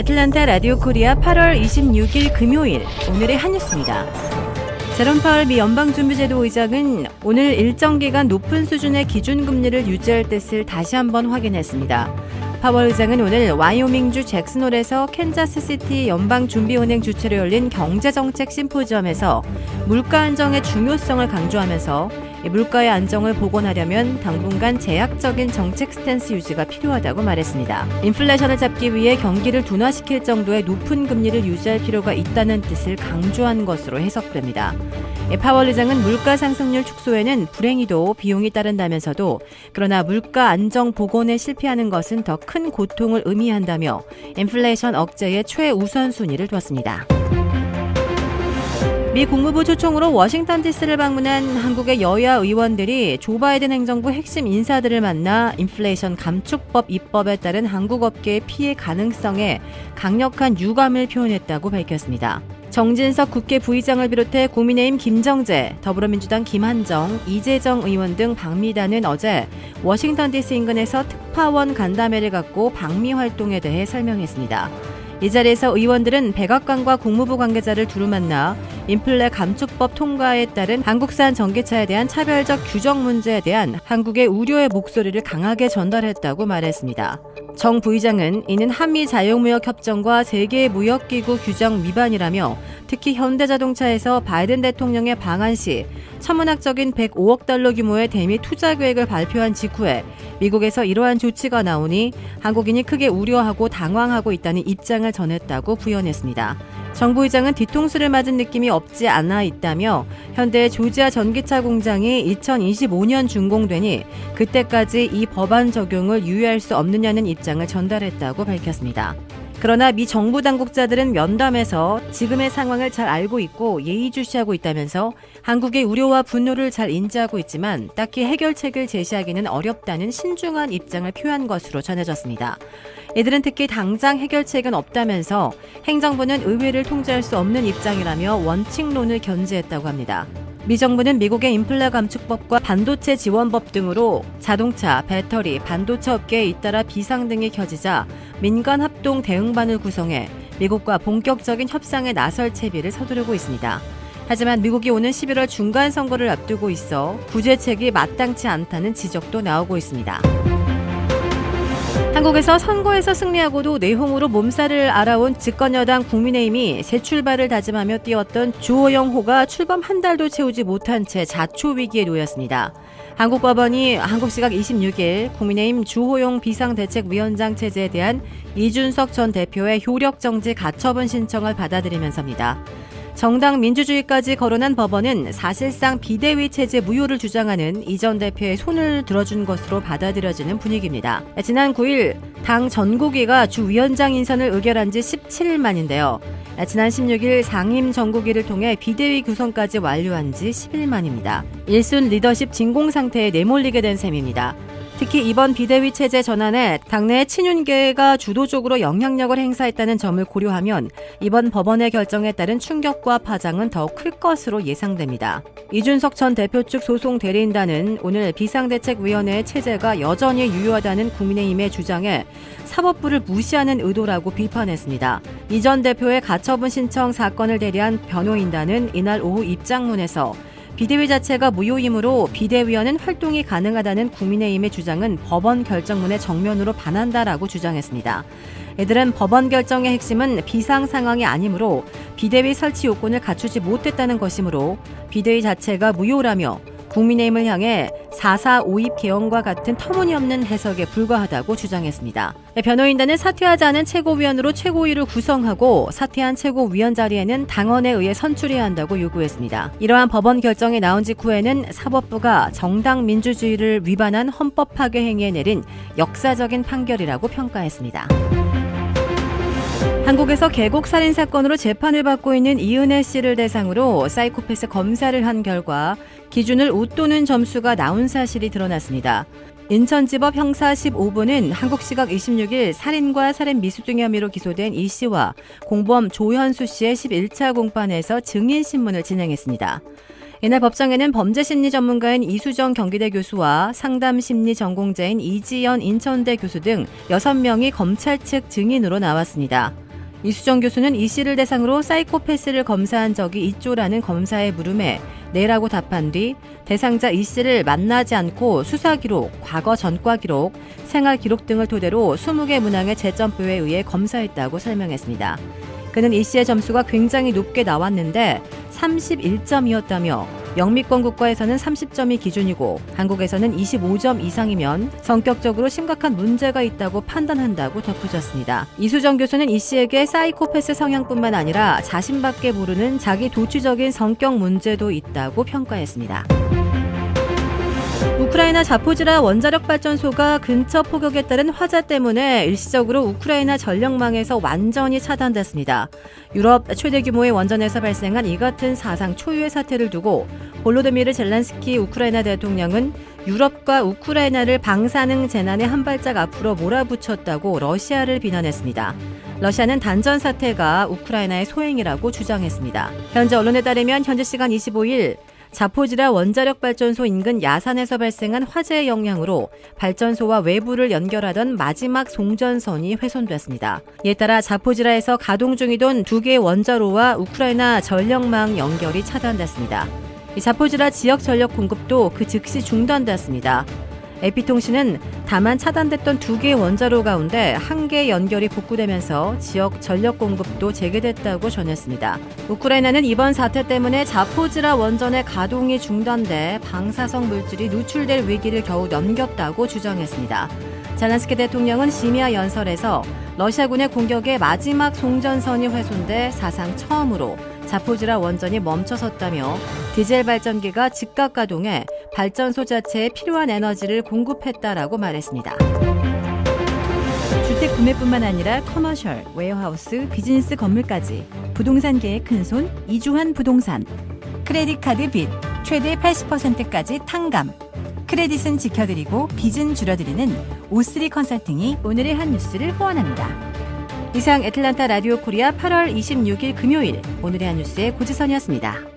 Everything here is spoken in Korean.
애틀랜타 라디오 코리아 8월 26일 금요일 오늘의 한 뉴스입니다. 제롬 파월 미 연방준비제도 의장은 오늘 일정 기간 높은 수준의 기준금리를 유지할 뜻을 다시 한번 확인했습니다. 파월 의장은 오늘 와이오밍주 잭슨홀에서 캔자스시티 연방준비은행 주최로 열린 경제정책 심포지엄에서 물가 안정의 중요성을 강조하면서 물가의 안정을 복원하려면 당분간 제약적인 정책 스탠스 유지가 필요하다고 말했습니다. 인플레이션을 잡기 위해 경기를 둔화시킬 정도의 높은 금리를 유지할 필요가 있다는 뜻을 강조한 것으로 해석됩니다. 파월 의장은 물가 상승률 축소에는 불행히도 비용이 따른다면서도 그러나 물가 안정 복원에 실패하는 것은 더 큰 고통을 의미한다며 인플레이션 억제에 최우선순위를 뒀습니다. 미 국무부 초청으로 워싱턴 DC를 방문한 한국의 여야 의원들이 조 바이든 행정부 핵심 인사들을 만나 인플레이션 감축법 입법에 따른 한국 업계의 피해 가능성에 강력한 유감을 표현했다고 밝혔습니다. 정진석 국회 부의장을 비롯해 국민의힘 김정재, 더불어민주당 김한정, 이재정 의원 등 방미단은 어제 워싱턴 DC 인근에서 특파원 간담회를 갖고 방미 활동에 대해 설명했습니다. 이 자리에서 의원들은 백악관과 국무부 관계자를 두루 만나 인플레 감축법 통과에 따른 한국산 전기차에 대한 차별적 규정 문제에 대한 한국의 우려의 목소리를 강하게 전달했다고 말했습니다. 정 부의장은 이는 한미 자유무역협정과 세계무역기구 규정 위반이라며 특히 현대자동차에서 바이든 대통령의 방한 시 천문학적인 105억 달러 규모의 대미 투자 계획을 발표한 직후에 미국에서 이러한 조치가 나오니 한국인이 크게 우려하고 당황하고 있다는 입장을 전했다고 부연했습니다. 정 부의장은 뒤통수를 맞은 느낌이 없지 않아 있다며 현대의 조지아 전기차 공장이 2025년 준공되니 그때까지 이 법안 적용을 유예할 수 없느냐는 입장을 전달했다고 밝혔습니다. 그러나 미 정부 당국자들은 면담에서 지금의 상황을 잘 알고 있고 예의주시하고 있다면서 한국의 우려와 분노를 잘 인지하고 있지만 딱히 해결책을 제시하기는 어렵다는 신중한 입장을 표한 것으로 전해졌습니다. 이들은 특히 당장 해결책은 없다면서 행정부는 의회를 통제할 수 없는 입장이라며 원칙론을 견지했다고 합니다. 미 정부는 미국의 인플레 감축법과 반도체 지원법 등으로 자동차, 배터리, 반도체 업계에 잇따라 비상등이 켜지자 민간 합동 대응반을 구성해 미국과 본격적인 협상에 나설 채비를 서두르고 있습니다. 하지만 미국이 오는 11월 중간 선거를 앞두고 있어 구제책이 마땅치 않다는 지적도 나오고 있습니다. 한국에서 선거에서 승리하고도 내홍으로 몸살을 앓아온 집권여당 국민의힘이 새 출발을 다짐하며 띄웠던 주호영 호가 출범 한 달도 채우지 못한 채 자초 위기에 놓였습니다. 한국법원이 한국 시각 26일 국민의힘 주호영 비상대책위원장 체제에 대한 이준석 전 대표의 효력정지 가처분 신청을 받아들이면서입니다. 정당 민주주의까지 거론한 법원은 사실상 비대위 체제 무효를 주장하는 이 전 대표의 손을 들어준 것으로 받아들여지는 분위기입니다. 지난 9일 당 전국위가 주 위원장 인선을 의결한 지 17일 만인데요. 지난 16일 상임 전국위를 통해 비대위 구성까지 완료한 지 10일 만입니다. 일순 리더십 진공 상태에 내몰리게 된 셈입니다. 특히 이번 비대위 체제 전환에 당내 친윤계가 주도적으로 영향력을 행사했다는 점을 고려하면 이번 법원의 결정에 따른 충격과 파장은 더 클 것으로 예상됩니다. 이준석 전 대표 측 소송 대리인단은 오늘 비상대책위원회의 체제가 여전히 유효하다는 국민의힘의 주장에 사법부를 무시하는 의도라고 비판했습니다. 이 전 대표의 가처분 신청 사건을 대리한 변호인단은 이날 오후 입장문에서 비대위 자체가 무효이므로 비대위원은 활동이 가능하다는 국민의힘의 주장은 법원 결정문에 정면으로 반한다라고 주장했습니다. 이들은 법원 결정의 핵심은 비상 상황이 아니므로 비대위 설치 요건을 갖추지 못했다는 것이므로 비대위 자체가 무효라며 국민의힘을 향해 4.4 오입 개헌과 같은 터무니없는 해석에 불과하다고 주장했습니다. 변호인단은 사퇴하지 않은 최고위원으로 최고위를 구성하고 사퇴한 최고위원 자리에는 당원에 의해 선출해야 한다고 요구했습니다. 이러한 법원 결정이 나온 직후에는 사법부가 정당 민주주의를 위반한 헌법 파괴 행위에 내린 역사적인 판결이라고 평가했습니다. 한국에서 계곡 살인 사건으로 재판을 받고 있는 이은혜 씨를 대상으로 사이코패스 검사를 한 결과 기준을 웃도는 점수가 나온 사실이 드러났습니다. 인천지법 형사 15부는 한국 시각 26일 살인과 살인 미수 등의 혐의로 기소된 이 씨와 공범 조현수 씨의 11차 공판에서 증인신문을 진행했습니다. 이날 법정에는 범죄심리 전문가인 이수정 경기대 교수와 상담심리 전공자인 이지연 인천대 교수 등 6명이 검찰 측 증인으로 나왔습니다. 이수정 교수는 이 씨를 대상으로 사이코패스를 검사한 적이 있죠라는 검사의 물음에 네라고 답한 뒤 대상자 이 씨를 만나지 않고 수사 기록, 과거 전과 기록, 생활 기록 등을 토대로 20개 문항의 재점표에 의해 검사했다고 설명했습니다. 그는 이 씨의 점수가 굉장히 높게 나왔는데 31점이었다며 영미권 국가에서는 30점이 기준이고 한국에서는 25점 이상이면 성격적으로 심각한 문제가 있다고 판단한다고 덧붙였습니다. 이수정 교수는 이 씨에게 사이코패스 성향뿐만 아니라 자신밖에 모르는 자기 도취적인 성격 문제도 있다고 평가했습니다. 우크라이나 자포지라 원자력 발전소가 근처 포격에 따른 화재 때문에 일시적으로 우크라이나 전력망에서 완전히 차단됐습니다. 유럽 최대 규모의 원전에서 발생한 이 같은 사상 초유의 사태를 두고 볼로드미르 젤란스키 우크라이나 대통령은 유럽과 우크라이나를 방사능 재난의 한 발짝 앞으로 몰아붙였다고 러시아를 비난했습니다. 러시아는 단전 사태가 우크라이나의 소행이라고 주장했습니다. 현재 언론에 따르면 현지 시간 25일 자포지라 원자력 발전소 인근 야산에서 발생한 화재의 영향으로 발전소와 외부를 연결하던 마지막 송전선이 훼손됐습니다. 이에 따라 자포지라에서 가동 중이던 2개의 원자로와 우크라이나 전력망 연결이 차단됐습니다. 이 자포지라 지역 전력 공급도 그 즉시 중단됐습니다. AP통신은 다만 차단됐던 2개의 원자로 가운데 1개 연결이 복구되면서 지역 전력 공급도 재개됐다고 전했습니다. 우크라이나는 이번 사태 때문에 자포지라 원전의 가동이 중단돼 방사성 물질이 누출될 위기를 겨우 넘겼다고 주장했습니다. 젤란스키 대통령은 심야 연설에서 러시아군의 공격에 마지막 송전선이 훼손돼 사상 처음으로 자포지라 원전이 멈춰섰다며 디젤 발전기가 즉각 가동해 발전소 자체에 필요한 에너지를 공급했다라고 말했습니다. 주택 구매뿐만 아니라 커머셜, 웨어하우스, 비즈니스 건물까지 부동산계의 큰손 이주환 부동산. 크레딧 카드 빚 최대 80%까지 탕감. 크레딧은 지켜드리고 빚은 줄여드리는 O3 컨설팅이 오늘의 한 뉴스를 후원합니다. 이상 애틀란타 라디오 코리아 8월 26일 금요일 오늘의 한 뉴스의 고지선이었습니다.